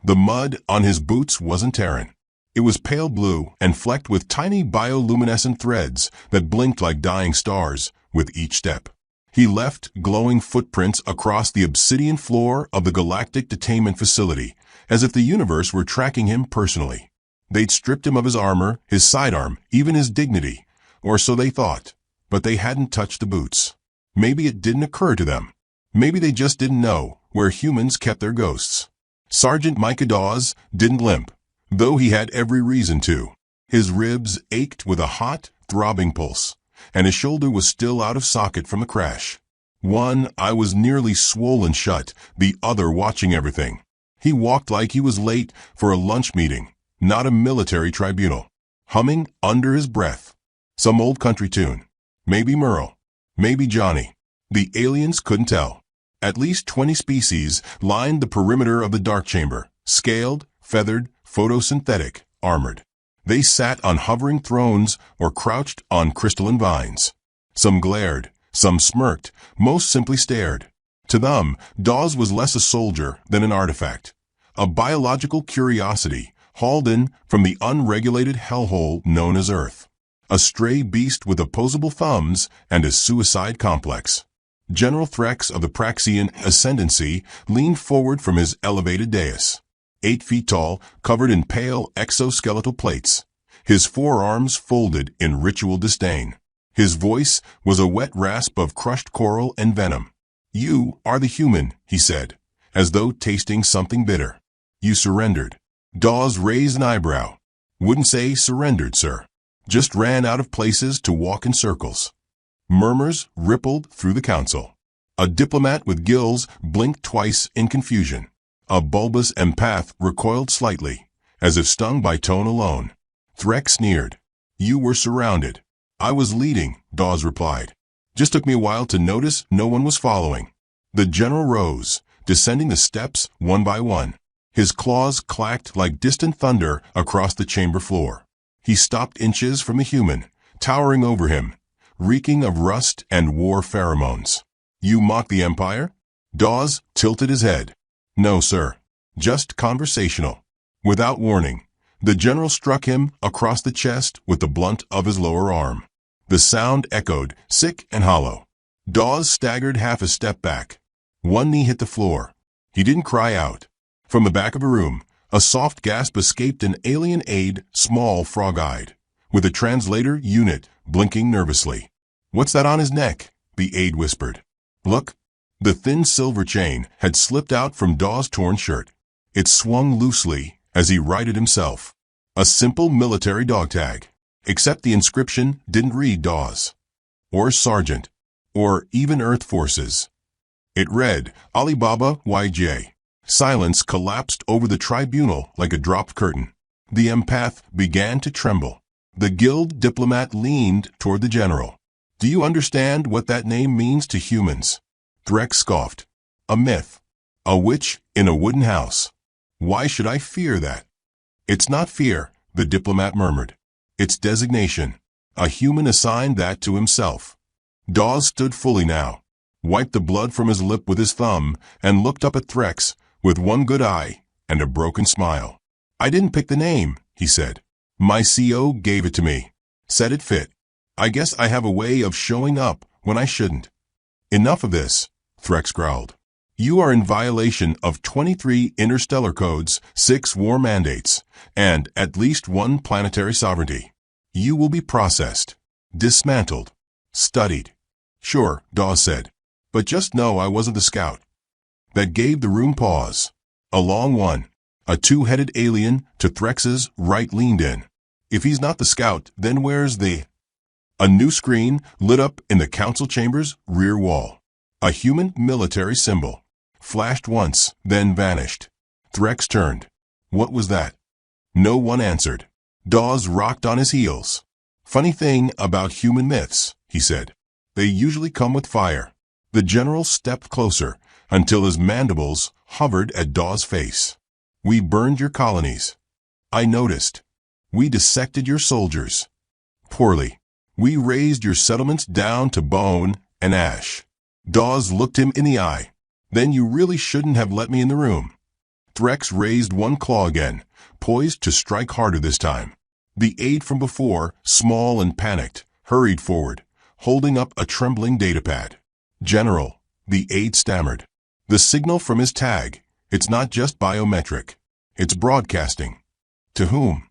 The mud on his boots wasn't Terran. It was pale blue and flecked with tiny bioluminescent threads that blinked like dying stars with each step. He left glowing footprints across the obsidian floor of the Galactic detainment facility, as if the universe were tracking him personally. They'd stripped him of his armor, his sidearm, even his dignity, or so they thought, but they hadn't touched the boots. Maybe it didn't occur to them. Maybe they just didn't know where humans kept their ghosts. Sergeant Micah Dawes didn't limp, though he had every reason to. His ribs ached with a hot, throbbing pulse, and his shoulder was still out of socket from the crash. One eye was nearly swollen shut, the other watching everything. He walked like he was late for a lunch meeting, not a military tribunal, humming under his breath some old country tune. Maybe Merle, maybe Johnny. The aliens couldn't tell. At least 20 species lined the perimeter of the dark chamber, scaled, feathered, photosynthetic, armored. They sat on hovering thrones or crouched on crystalline vines. Some glared, some smirked, most simply stared. To them, Dawes was less a soldier than an artifact, a biological curiosity hauled in from the unregulated hellhole known as Earth. A stray beast with opposable thumbs and a suicide complex. General Threx of the Praxian Ascendancy leaned forward from his elevated dais. 8 feet tall, covered in pale exoskeletal plates. His forearms folded in ritual disdain. His voice was a wet rasp of crushed coral and venom. "You are the human," he said, as though tasting something bitter. "You surrendered." Dawes raised an eyebrow. "Wouldn't say surrendered, sir. Just ran out of places to walk in circles." Murmurs rippled through the council. A diplomat with gills blinked twice in confusion. A bulbous empath recoiled slightly, as if stung by tone alone. Threx sneered. "You were surrounded." "I was leading," Dawes replied. "Just took me a while to notice no one was following." The general rose, descending the steps one by one. His claws clacked like distant thunder across the chamber floor. He stopped inches from the human, towering over him, reeking of rust and war pheromones. "You mock the Empire?" Dawes tilted his head. "No, sir. Just conversational." Without warning, the general struck him across the chest with the blunt of his lower arm. The sound echoed, sick and hollow. Dawes staggered half a step back. One knee hit the floor. He didn't cry out. From the back of a room, a soft gasp escaped an alien aide, small, frog-eyed, with a translator unit blinking nervously. "What's that on his neck?" the aide whispered. "Look." The thin silver chain had slipped out from Dawes' torn shirt. It swung loosely as he righted himself. A simple military dog tag. Except the inscription didn't read Dawes, or Sergeant, or even Earth Forces. It read Alibaba YJ. Silence collapsed over the tribunal like a dropped curtain. The empath began to tremble. The guild diplomat leaned toward the general. "Do you understand what that name means to humans?" Threx scoffed. "A myth. A witch in a wooden house. Why should I fear that?" "It's not fear," the diplomat murmured. "It's designation. A human assigned that to himself." Dawes stood fully now, wiped the blood from his lip with his thumb, and looked up at Threx with one good eye and a broken smile. "I didn't pick the name," he said. "My CO gave it to me. Said it fit. I guess I have a way of showing up when I shouldn't." "Enough of this," Threx growled. "You are in violation of 23 interstellar codes, 6 war mandates, and at least 1 planetary sovereignty. You will be processed, dismantled, studied." "Sure," Dawes said, "but just know I wasn't the scout." That gave the room pause. A long one. A 2-headed alien to Threx's right leaned in. "If he's not the scout, then where's the—" A new screen lit up in the council chamber's rear wall. A human military symbol. Flashed once, then vanished. Threx turned. What was that? No one answered. Dawes rocked on his heels. "Funny thing about human myths," he said. "They usually come with fire." The general stepped closer until his mandibles hovered at Dawes' face. "We burned your colonies." "I noticed." "We dissected your soldiers." "Poorly." "We razed your settlements down to bone and ash." Dawes looked him in the eye. "Then you really shouldn't have let me in the room." Threx raised one claw again, poised to strike harder this time. The aide from before, small and panicked, hurried forward, holding up a trembling datapad. "General," the aide stammered. "The signal from his tag, it's not just biometric. It's broadcasting." "To whom?"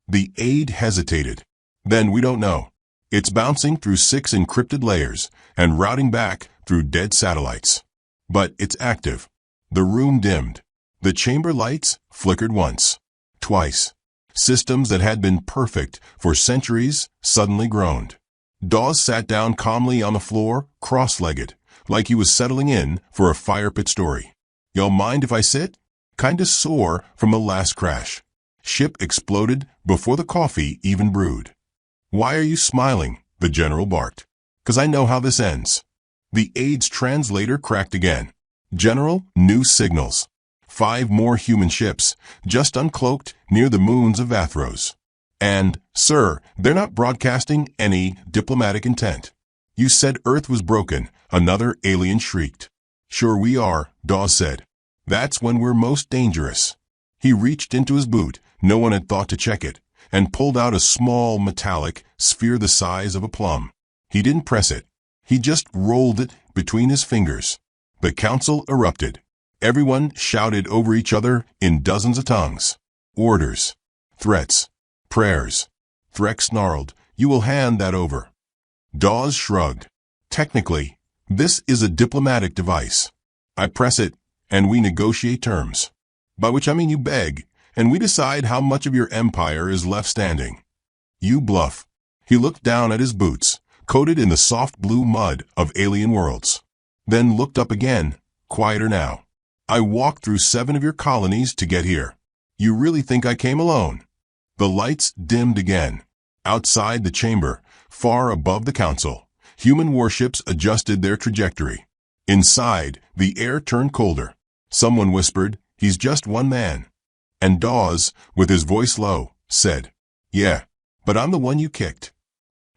The aide hesitated. "Then we don't know. It's bouncing through 6 encrypted layers and routing back through dead satellites. But it's active." The room dimmed. The chamber lights flickered once, twice. Systems that had been perfect for centuries suddenly groaned. Dawes sat down calmly on the floor, cross-legged, like he was settling in for a fire pit story. "Y'all mind if I sit?" Kinda sore from the last crash. Ship exploded before the coffee even brewed. "Why are you smiling?" the general barked. "'Cause I know how this ends." The aide's translator cracked again. "General, new signals. 5 more human ships, just uncloaked near the moons of Vathros. And, sir, they're not broadcasting any diplomatic intent." "You said Earth was broken," another alien shrieked. "Sure we are," Dawes said. "That's when we're most dangerous." He reached into his boot, no one had thought to check it, and pulled out a small metallic sphere the size of a plum. He didn't press it. He just rolled it between his fingers. The council erupted. Everyone shouted over each other in dozens of tongues. Orders. Threats. Prayers. Threx snarled, "You will hand that over." Dawes shrugged. "Technically, this is a diplomatic device. I press it, and we negotiate terms. By which I mean you beg, and we decide how much of your empire is left standing." "You bluff." He looked down at his boots, coated in the soft blue mud of alien worlds. Then looked up again, quieter now. "I walked through 7 of your colonies to get here. You really think I came alone?" The lights dimmed again. Outside the chamber, far above the council, human warships adjusted their trajectory. Inside, the air turned colder. Someone whispered, "He's just one man." And Dawes, with his voice low, said, "Yeah, but I'm the one you kicked."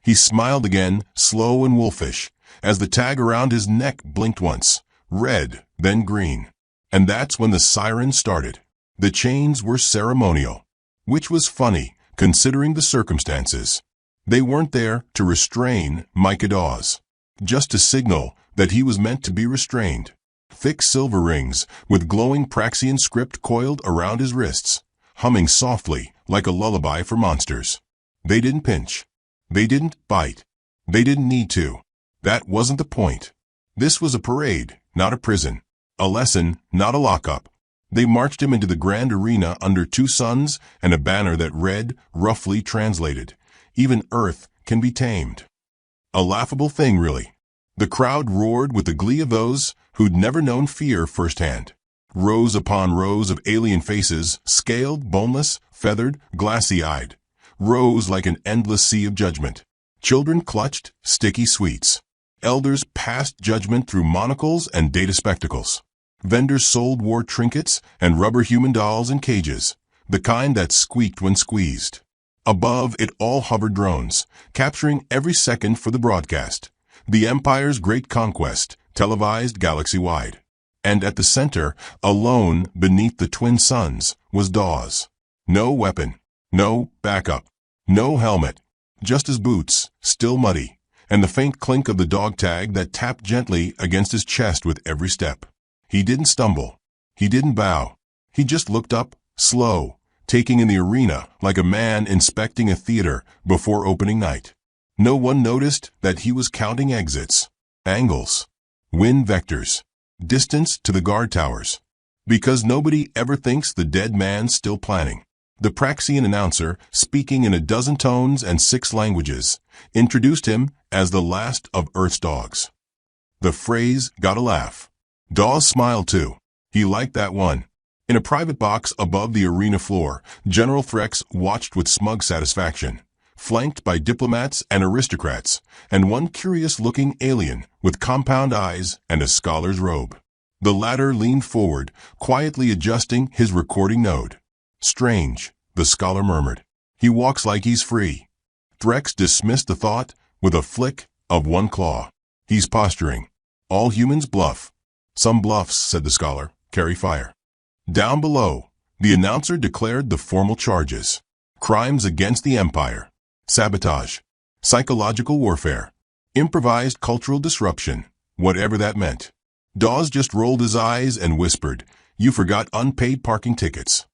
He smiled again, slow and wolfish, as the tag around his neck blinked once, red, then green. And that's when the siren started. The chains were ceremonial, which was funny, considering the circumstances. They weren't there to restrain Micah Dawes, just to signal that he was meant to be restrained. Thick silver rings with glowing Praxian script coiled around his wrists, humming softly like a lullaby for monsters. They didn't pinch. They didn't bite. They didn't need to. That wasn't the point. This was a parade, not a prison. A lesson, not a lockup. They marched him into the grand arena under 2 suns and a banner that read, roughly translated, "Even Earth can be tamed." A laughable thing, really. The crowd roared with the glee of those who'd never known fear firsthand. Rows upon rows of alien faces, scaled, boneless, feathered, glassy-eyed. Rose like an endless sea of judgment. Children clutched sticky sweets. Elders passed judgment through monocles and data spectacles. Vendors sold war trinkets and rubber human dolls in cages, the kind that squeaked when squeezed. Above it all hovered drones, capturing every second for the broadcast. The Empire's great conquest, televised galaxy-wide. And at the center, alone beneath the twin suns, was Dawes. No weapon, no backup, no helmet, just his boots, still muddy, and the faint clink of the dog tag that tapped gently against his chest with every step. He didn't stumble. He didn't bow. He just looked up, slow, taking in the arena like a man inspecting a theater before opening night. No one noticed that he was counting exits, angles, wind vectors, distance to the guard towers. Because nobody ever thinks the dead man's still planning. The Praxian announcer, speaking in a dozen tones and 6 languages, introduced him as the last of Earth's dogs. The phrase got a laugh. Dawes smiled too. He liked that one. In a private box above the arena floor, General Threx watched with smug satisfaction, flanked by diplomats and aristocrats, and one curious-looking alien with compound eyes and a scholar's robe. The latter leaned forward, quietly adjusting his recording node. "Strange," the scholar murmured. "He walks like he's free." Threx dismissed the thought with a flick of one claw. "He's posturing. All humans bluff." "Some bluffs," said the scholar, "carry fire." Down below, the announcer declared the formal charges. Crimes against the Empire. Sabotage. Psychological warfare. Improvised cultural disruption. Whatever that meant. Dawes just rolled his eyes and whispered, "You forgot unpaid parking tickets."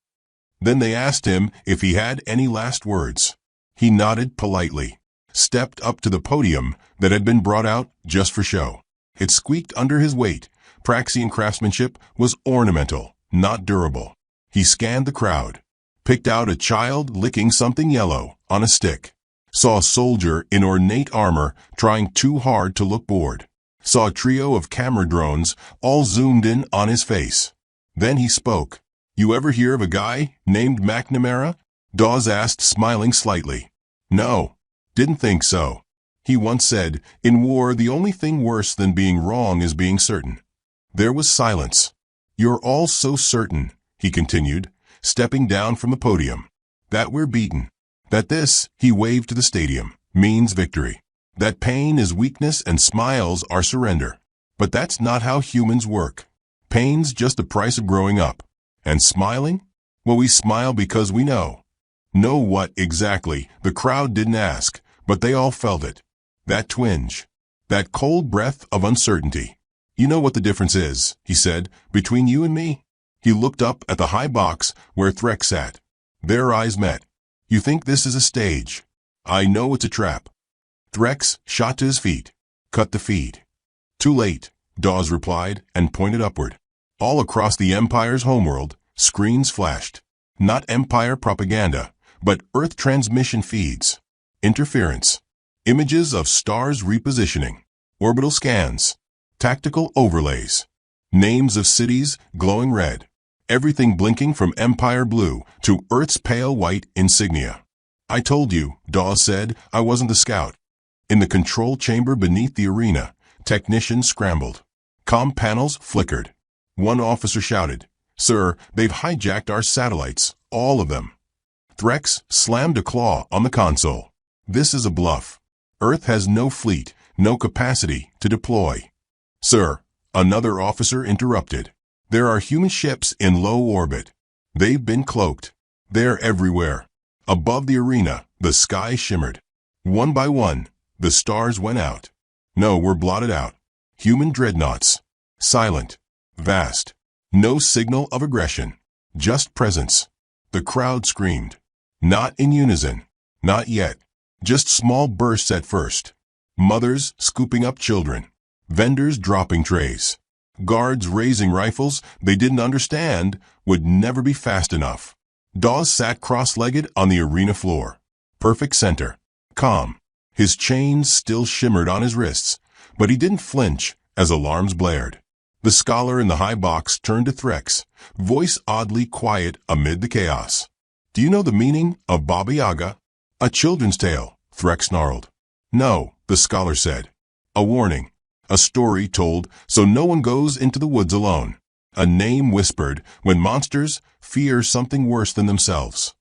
Then they asked him if he had any last words. He nodded politely, stepped up to the podium that had been brought out just for show. It squeaked under his weight. Praxian craftsmanship was ornamental, not durable. He scanned the crowd, picked out a child licking something yellow on a stick, saw a soldier in ornate armor trying too hard to look bored, saw a trio of camera drones all zoomed in on his face. Then he spoke. "You ever hear of a guy named McNamara?" Dawes asked, smiling slightly. "No, didn't think so." He once said, "In war, the only thing worse than being wrong is being certain." There was silence. "You're all so certain," he continued, stepping down from the podium, "that we're beaten. That this," he waved to the stadium, "means victory. That pain is weakness and smiles are surrender. But that's not how humans work. Pain's just the price of growing up. And smiling? Well, we smile because we know." Know what exactly? The crowd didn't ask, but they all felt it. That twinge. That cold breath of uncertainty. "You know what the difference is," he said, "between you and me?" He looked up at the high box where Threx sat. Their eyes met. "You think this is a stage? I know it's a trap." Threx shot to his feet. "Cut the feed." "Too late," Dawes replied and pointed upward. All across the Empire's homeworld, screens flashed. Not Empire propaganda, but Earth transmission feeds. Interference. Images of stars repositioning. Orbital scans. Tactical overlays. Names of cities glowing red. Everything blinking from Empire blue to Earth's pale white insignia. "I told you," Dawes said, "I wasn't the scout." In the control chamber beneath the arena, technicians scrambled. Comm panels flickered. One officer shouted, "Sir, they've hijacked our satellites, all of them." Threx slammed a claw on the console. "This is a bluff. Earth has no fleet, no capacity to deploy." "Sir," another officer interrupted, "there are human ships in low orbit. They've been cloaked. They're everywhere." Above the arena, the sky shimmered. One by one, the stars went out. "No, we're blotted out. Human dreadnoughts. Silent. Vast. No signal of aggression. Just presence." The crowd screamed. Not in unison. Not yet. Just small bursts at first. Mothers scooping up children. Vendors dropping trays. Guards raising rifles they didn't understand would never be fast enough. Dawes sat cross-legged on the arena floor. Perfect center. Calm. His chains still shimmered on his wrists, but he didn't flinch as alarms blared. The scholar in the high box turned to Threx, voice oddly quiet amid the chaos. "Do you know the meaning of Baba Yaga?" "A children's tale," Threx snarled. "No," the scholar said. "A warning. A story told so no one goes into the woods alone. A name whispered when monsters fear something worse than themselves."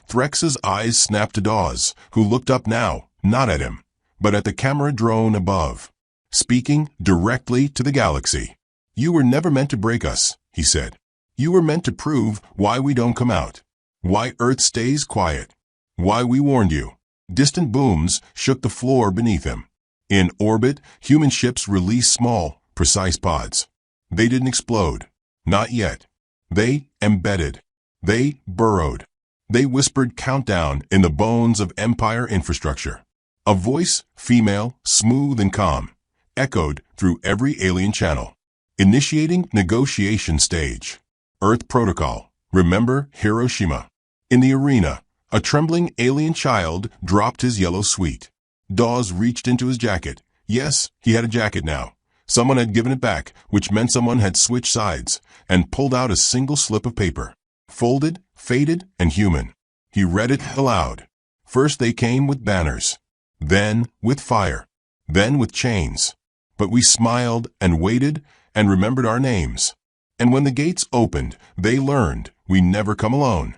Threx's eyes snapped to Dawes, who looked up now, not at him, but at the camera drone above, speaking directly to the galaxy. "You were never meant to break us," he said. "You were meant to prove why we don't come out. Why Earth stays quiet. Why we warned you." Distant booms shook the floor beneath him. In orbit, human ships released small, precise pods. They didn't explode. Not yet. They embedded. They burrowed. They whispered countdown in the bones of Empire infrastructure. A voice, female, smooth and calm, echoed through every alien channel. "Initiating negotiation stage. Earth protocol. Remember Hiroshima." In the arena, a trembling alien child dropped his yellow sweet. Dawes reached into his jacket. Yes, he had a jacket now. Someone had given it back, which meant someone had switched sides, and pulled out a single slip of paper. Folded, faded, and human. He read it aloud. "First they came with banners. Then with fire. Then with chains. But we smiled and waited and remembered our names. And when the gates opened, they learned we never come alone."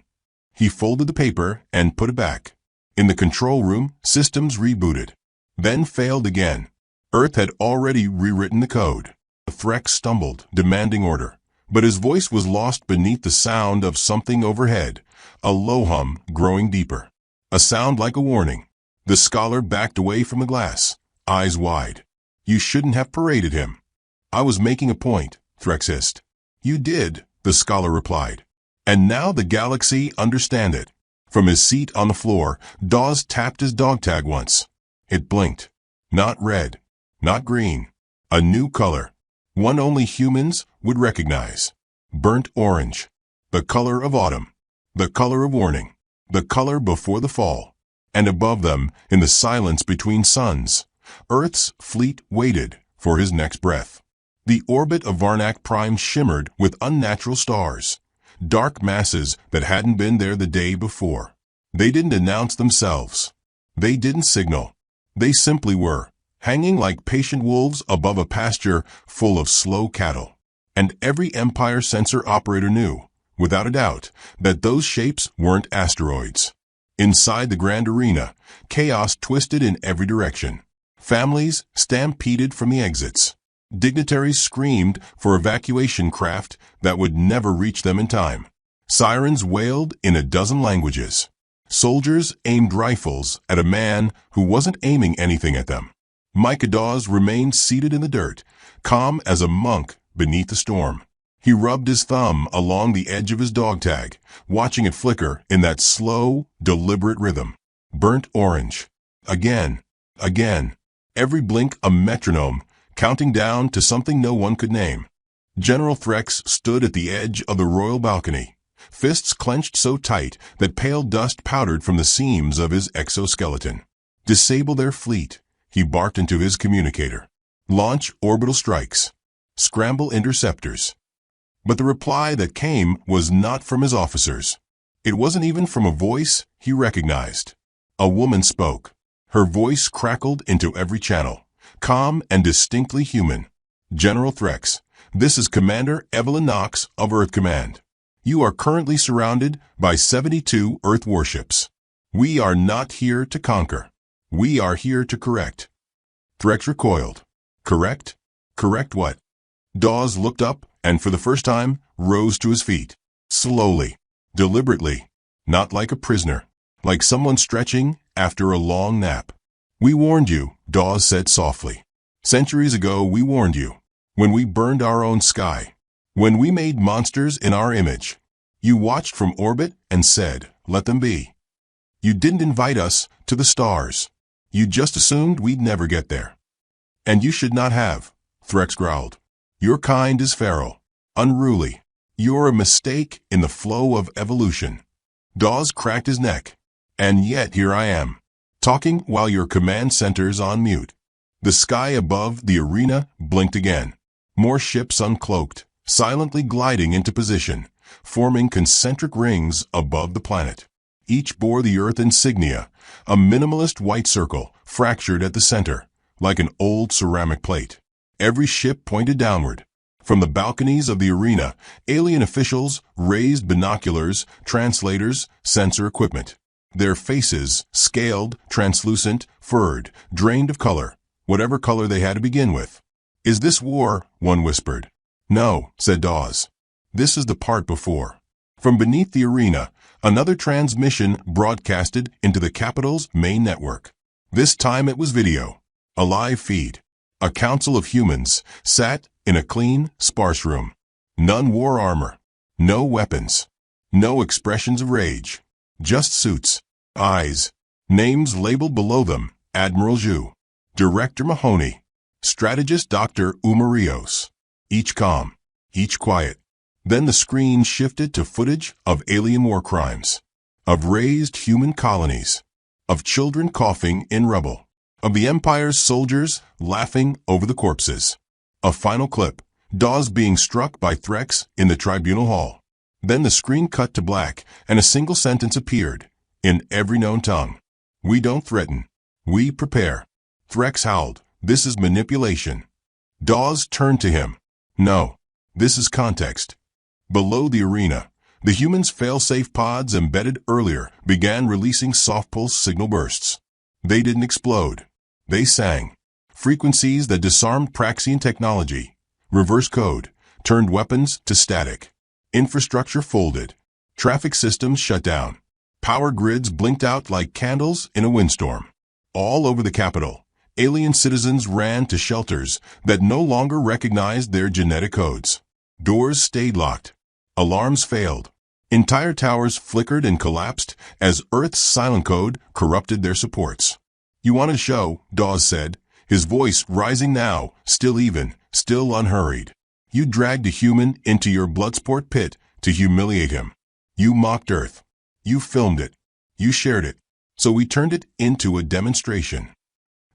He folded the paper and put it back. In the control room, systems rebooted. Then failed again. Earth had already rewritten the code. Threx stumbled, demanding order. but his voice was lost beneath the sound of something overhead, a low hum growing deeper. A sound like a warning. The scholar backed away from the glass, eyes wide. You shouldn't have paraded him. I was making a point, Threx hissed. You did, the scholar replied. And now the galaxy understand it. From his seat on the floor, Dawes tapped his dog tag once. It blinked. Not red. Not green. A new color. One only humans would recognize. Burnt orange. The color of autumn. The color of warning. The color before the fall. And above them, in the silence between suns, Earth's fleet waited for his next breath. The orbit of Varnak Prime shimmered with unnatural stars, dark masses that hadn't been there the day before. They didn't announce themselves. They didn't signal. They simply were, hanging like patient wolves above a pasture full of slow cattle. And every Empire sensor operator knew, without a doubt, that those shapes weren't asteroids. Inside the grand arena, chaos twisted in every direction. Families stampeded from the exits. Dignitaries screamed for evacuation craft that would never reach them in time. Sirens wailed in a dozen languages. Soldiers aimed rifles at a man who wasn't aiming anything at them. Micah Dawes remained seated in the dirt, calm as a monk beneath the storm. He rubbed his thumb along the edge of his dog tag, watching it flicker in that slow, deliberate rhythm. Burnt orange. Again. Again. Every blink a metronome, counting down to something no one could name. General Threx stood at the edge of the royal balcony, fists clenched so tight that pale dust powdered from the seams of his exoskeleton. Disable their fleet, he barked into his communicator. Launch orbital strikes. Scramble interceptors. But the reply that came was not from his officers. It wasn't even from a voice he recognized. A woman spoke. Her voice crackled into every channel, calm and distinctly human. General Threx, this is Commander Evelyn Knox of Earth Command. You are currently surrounded by 72 Earth warships. We are not here to conquer. We are here to correct. Threx recoiled. Correct? Correct what? Dawes looked up and for the first time rose to his feet. Slowly, deliberately, not like a prisoner, like someone stretching after a long nap. We warned you, Dawes said softly. Centuries ago we warned you, when we burned our own sky, when we made monsters in our image. You watched from orbit and said, let them be. You didn't invite us to the stars. You just assumed we'd never get there. And you should not have, Threx growled. Your kind is feral, unruly. You're a mistake in the flow of evolution. Dawes cracked his neck. And yet here I am, talking while your command center's on mute. The sky above the arena blinked again. More ships uncloaked, silently gliding into position, forming concentric rings above the planet. Each bore the Earth insignia, a minimalist white circle, fractured at the center, like an old ceramic plate. Every ship pointed downward. From the balconies of the arena, alien officials raised binoculars, translators, sensor equipment. Their faces, scaled, translucent, furred, drained of color, whatever color they had to begin with. Is this war? One whispered. No, said Dawes. This is the part before. From beneath the arena, another transmission broadcasted into the capital's main network. This time it was video, a live feed. A council of humans sat in a clean, sparse room. None wore armor. No weapons. No expressions of rage. Just suits. Eyes. Names labeled below them. Admiral Zhu. Director Mahoney. Strategist Dr. Umarios. Each calm. Each quiet. Then the screen shifted to footage of alien war crimes. Of raised human colonies. Of children coughing in rubble. Of the Empire's soldiers laughing over the corpses. A final clip. Dawes being struck by Threx in the tribunal hall. Then the screen cut to black, and a single sentence appeared, in every known tongue. We don't threaten. We prepare. Threx howled. This is manipulation. Dawes turned to him. No. This is context. Below the arena, the humans' fail-safe pods embedded earlier began releasing soft pulse signal bursts. They didn't explode. They sang. Frequencies that disarmed Praxian technology. Reverse code. turned weapons to static. Infrastructure folded. Traffic systems shut down. Power grids blinked out like candles in a windstorm. All over the capital, alien citizens ran to shelters that no longer recognized their genetic codes. Doors stayed locked. Alarms failed. Entire towers flickered and collapsed as Earth's silent code corrupted their supports. "You wanted a show," Dawes said, his voice rising now, still even, still unhurried. "You dragged a human into your bloodsport pit to humiliate him. You mocked Earth. You filmed it. You shared it. So we turned it into a demonstration."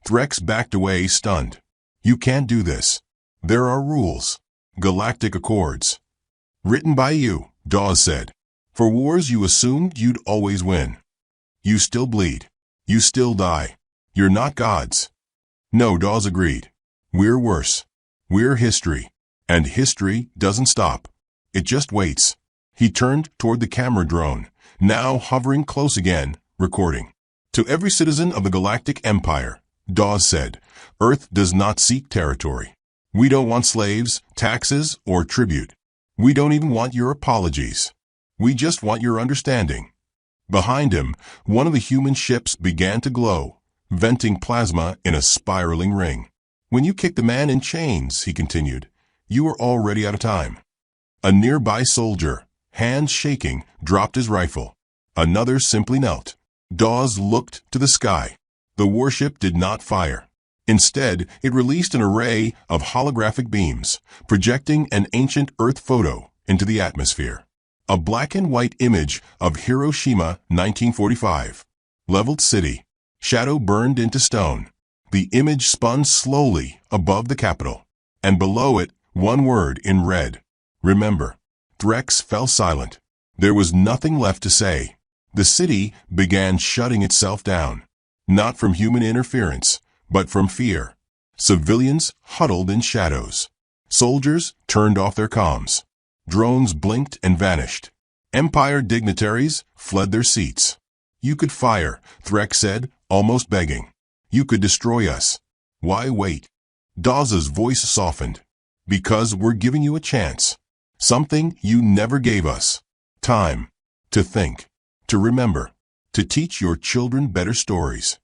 Threx backed away, stunned. "You can't do this. There are rules. Galactic accords." "Written by you," Dawes said. "For wars you assumed you'd always win. You still bleed. You still die. You're not gods." "No," Dawes agreed. "We're worse. We're history. And history doesn't stop. It just waits." He turned toward the camera drone, now hovering close again, recording. "To every citizen of the Galactic Empire," Dawes said, "Earth does not seek territory. We don't want slaves, taxes, or tribute. We don't even want your apologies. We just want your understanding." Behind him, one of the human ships began to glow, venting plasma in a spiraling ring. "When you kicked the man in chains," he continued, "you were already out of time." A nearby soldier, hands shaking, dropped his rifle. Another simply knelt. Dawes looked to the sky. The warship did not fire. Instead, it released an array of holographic beams, projecting an ancient Earth photo into the atmosphere. A black and white image of Hiroshima, 1945. Leveled city. Shadow burned into stone. The image spun slowly above the capital. And below it, one word in red. "Remember." Threx fell silent. There was nothing left to say. The city began shutting itself down. Not from human interference, but from fear. Civilians huddled in shadows. Soldiers turned off their comms. Drones blinked and vanished. Empire dignitaries fled their seats. "You could fire," Threx said, almost begging. "You could destroy us. Why wait?" Dawes' voice softened. "Because we're giving you a chance. Something you never gave us. Time. To think. To remember. To teach your children better stories."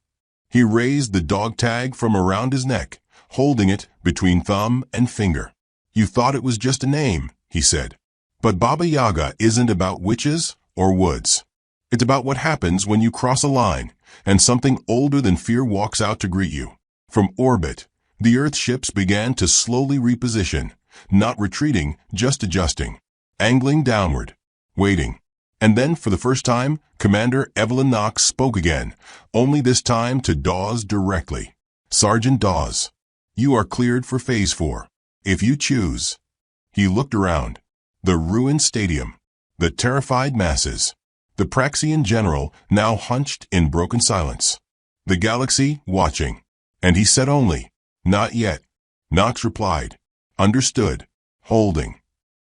He raised the dog tag from around his neck, holding it between thumb and finger. "You thought it was just a name," he said. "But Baba Yaga isn't about witches or woods. It's about what happens when you cross a line and something older than fear walks out to greet you." From orbit, the Earth ships began to slowly reposition, not retreating, just adjusting, angling downward, waiting. And then, for the first time, Commander Evelyn Knox spoke again, only this time to Dawes directly. "Sergeant Dawes, you are cleared for Phase 4, if you choose." He looked around. The ruined stadium, the terrified masses, the Praxian general now hunched in broken silence, the galaxy watching. And he said only, "Not yet." Knox replied, "Understood." Holding.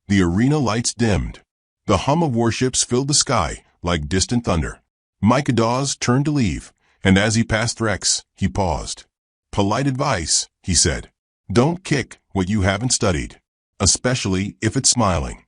The arena lights dimmed. The hum of warships filled the sky like distant thunder. Micah Dawes turned to leave, and as he passed Threx, he paused. "Polite advice," he said. "Don't kick what you haven't studied, especially if it's smiling."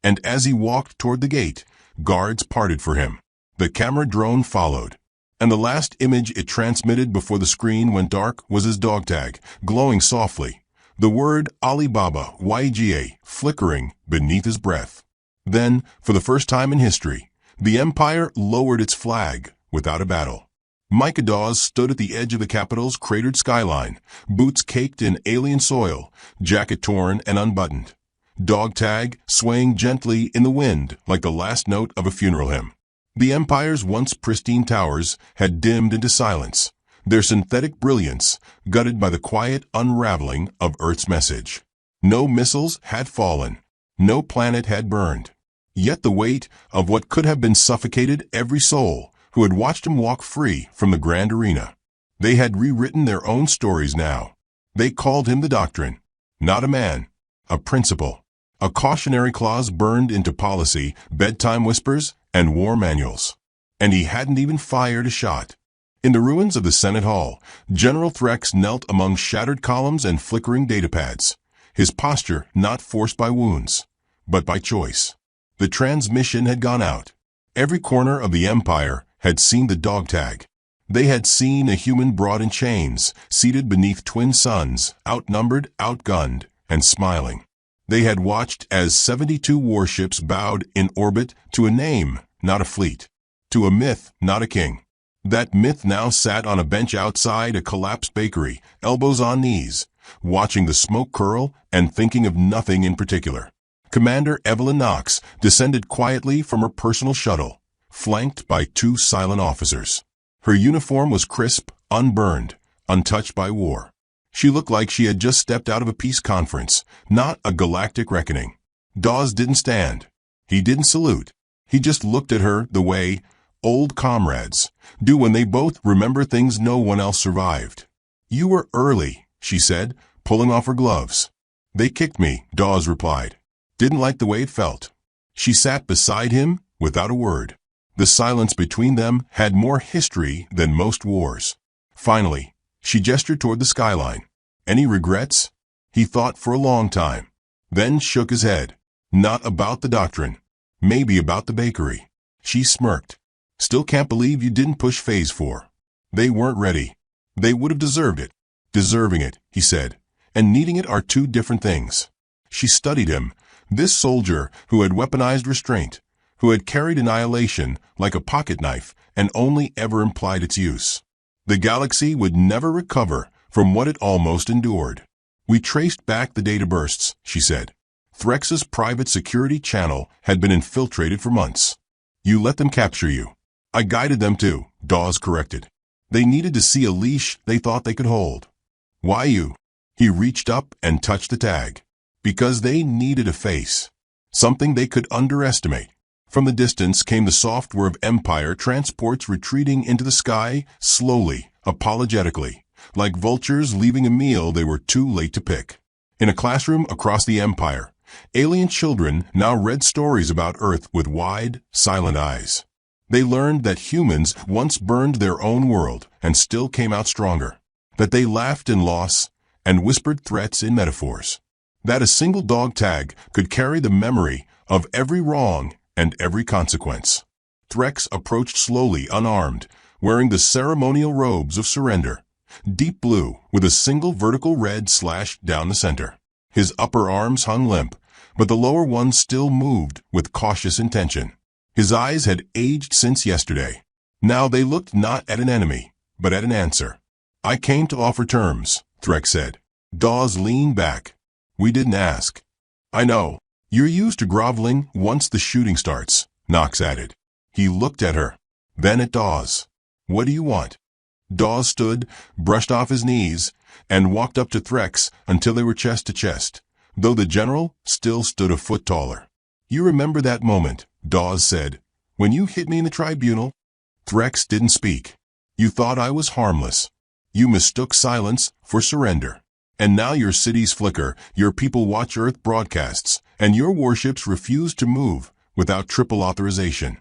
And as he walked toward the gate, guards parted for him. The camera drone followed, and the last image it transmitted before the screen went dark was his dog tag, glowing softly, the word Alibaba YGA flickering beneath his breath. Then, for the first time in history, the Empire lowered its flag without a battle. Micah Dawes stood at the edge of the capital's cratered skyline, boots caked in alien soil, jacket torn and unbuttoned. Dog tag swaying gently in the wind like the last note of a funeral hymn. The Empire's once pristine towers had dimmed into silence, their synthetic brilliance gutted by the quiet unraveling of Earth's message. No missiles had fallen. No planet had burned. Yet the weight of what could have been suffocated every soul who had watched him walk free from the grand arena. They had rewritten their own stories now. They called him the Doctrine. Not a man. A principle. A cautionary clause burned into policy, bedtime whispers, and war manuals. And he hadn't even fired a shot. In the ruins of the Senate Hall, General Threx knelt among shattered columns and flickering datapads. his posture not forced by wounds, but by choice. The transmission had gone out. Every corner of the Empire had seen the dog tag. They had seen a human brought in chains, seated beneath twin suns, outnumbered, outgunned, and smiling. They had watched as 72 warships bowed in orbit to a name, not a fleet, to a myth, not a king. That myth now sat on a bench outside a collapsed bakery, elbows on knees, watching the smoke curl and thinking of nothing in particular. Commander Evelyn Knox descended quietly from her personal shuttle, flanked by 2 silent officers. Her uniform was crisp, unburned, untouched by war. She looked like she had just stepped out of a peace conference, not a galactic reckoning. Dawes didn't stand. He didn't salute. He just looked at her the way old comrades do when they both remember things no one else survived. "You were early," she said, pulling off her gloves. "They kicked me," Dawes replied. Didn't like the way it felt. She sat beside him without a word. The silence between them had more history than most wars. Finally, she gestured toward the skyline. "Any regrets?" He thought for a long time, then shook his head. "Not about the doctrine. Maybe about the bakery." She smirked. "Still can't believe you didn't push phase 4. They weren't ready. They would have deserved it." "Deserving it," he said, "and needing it are 2 different things." She studied him, this soldier who had weaponized restraint, who had carried annihilation like a pocket knife and only ever implied its use. The galaxy would never recover from what it almost endured. "We traced back the data bursts," she said. "Threx's private security channel had been infiltrated for months. You let them capture you." "I guided them to," Dawes corrected. "They needed to see a leash they thought they could hold." "Why you?" He reached up and touched the tag. "Because they needed a face. Something they could underestimate." From the distance came the soft whir of Empire transports retreating into the sky, slowly, apologetically, like vultures leaving a meal they were too late to pick. In a classroom across the Empire, alien children now read stories about Earth with wide, silent eyes. They learned that humans once burned their own world and still came out stronger, that they laughed in loss and whispered threats in metaphors, that a single dog tag could carry the memory of every wrong and every consequence. Threx approached slowly, unarmed, wearing the ceremonial robes of surrender, deep blue with a single vertical red slash down the center. His upper arms hung limp, but the lower ones still moved with cautious intention. His eyes had aged since yesterday. Now they looked not at an enemy, but at an answer. "I came to offer terms," Threx said. Dawes leaned back. "We didn't ask." "I know. You're used to groveling once the shooting starts," Knox added. He looked at her, then at Dawes. "What do you want?" Dawes stood, brushed off his knees, and walked up to Threx until they were chest to chest, though the general still stood a foot taller. "You remember that moment," Dawes said, "when you hit me in the tribunal?" Threx didn't speak. "You thought I was harmless. You mistook silence for surrender. And now your cities flicker, your people watch Earth broadcasts, and your warships refuse to move without triple authorization."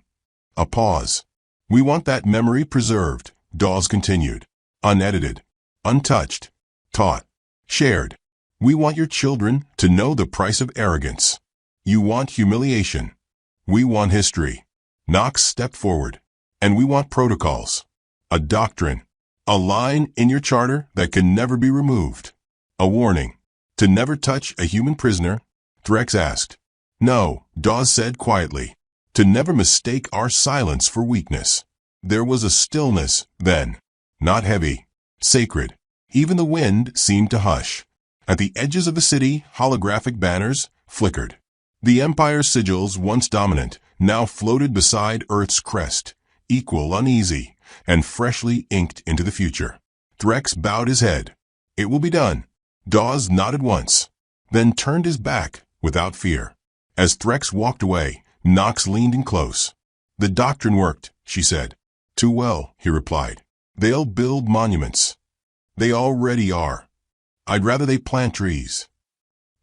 A pause. "We want that memory preserved," Dawes continued. "Unedited, untouched, taught, shared. We want your children to know the price of arrogance. You want humiliation. We want history." Knox stepped forward. "And we want protocols. A doctrine. A line in your charter that can never be removed. A warning. To never touch a human prisoner?" Threx asked. "No," Dawes said quietly. "To never mistake our silence for weakness." There was a stillness then. Not heavy. Sacred. Even the wind seemed to hush. At the edges of the city, holographic banners flickered. The Empire's sigils, once dominant, now floated beside Earth's crest, equal, uneasy, and freshly inked into the future. Threx bowed his head. "It will be done." Dawes nodded once, then turned his back without fear. As Threx walked away, Knox leaned in close. "The doctrine worked," she said. "Too well," he replied. "They'll build monuments. They already are. I'd rather they plant trees."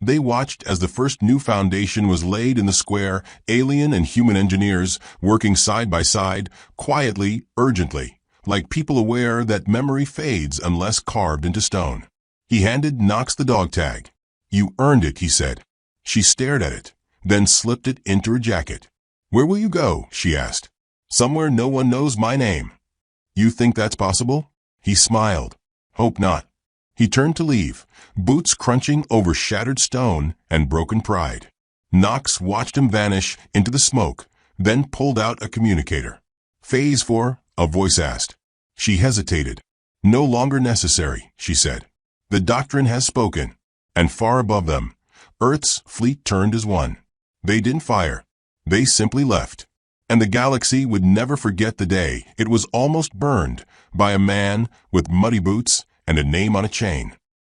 They watched as the first new foundation was laid in the square, alien and human engineers working side by side, quietly, urgently, like people aware that memory fades unless carved into stone. He handed Knox the dog tag. You earned it, he said. She stared at it, then slipped it into her jacket. Where will you go? She asked. Somewhere no one knows my name. You think that's possible? He smiled. Hope not. He turned to leave, boots crunching over shattered stone and broken pride. Knox watched him vanish into the smoke, then pulled out a communicator. Phase 4, a voice asked. She hesitated. No longer necessary, she said. The doctrine has spoken. And far above them, Earth's fleet turned as one. They didn't fire. They simply left. And the galaxy would never forget the day it was almost burned by a man with muddy boots and a name on a chain.